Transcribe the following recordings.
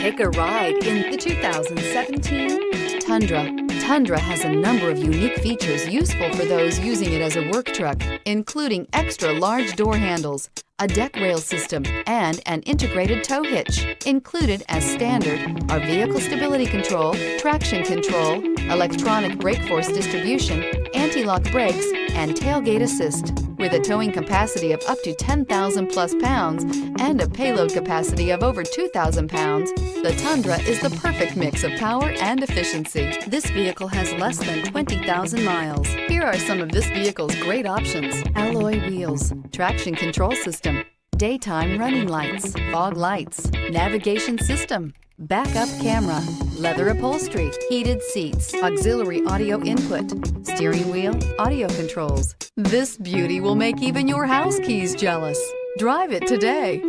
Take a ride in the 2017 Tundra. Tundra has a number of unique features useful for those using it as a work truck, including extra large door handles, a deck rail system, and an integrated tow hitch. Included as standard are vehicle stability control, traction control, electronic brake force distribution, anti-lock brakes, and tailgate assist. With a towing capacity of up to 10,000 plus pounds and a payload capacity of over 2,000 pounds, the Tundra is the perfect mix of power and efficiency. This vehicle has less than 20,000 miles. Here are some of this vehicle's great options: alloy wheels, traction control system, daytime running lights, fog lights, navigation system, backup camera, leather upholstery, heated seats, auxiliary audio input, steering wheel audio controls. This beauty will make even your house keys jealous. Drive it today.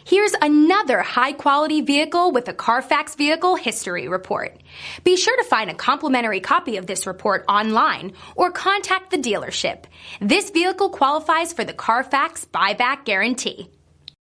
Here's another high-quality vehicle with a Carfax Vehicle History Report. Be sure to find a complimentary copy of this report online or contact the dealership. This vehicle qualifies for the Carfax Buyback Guarantee.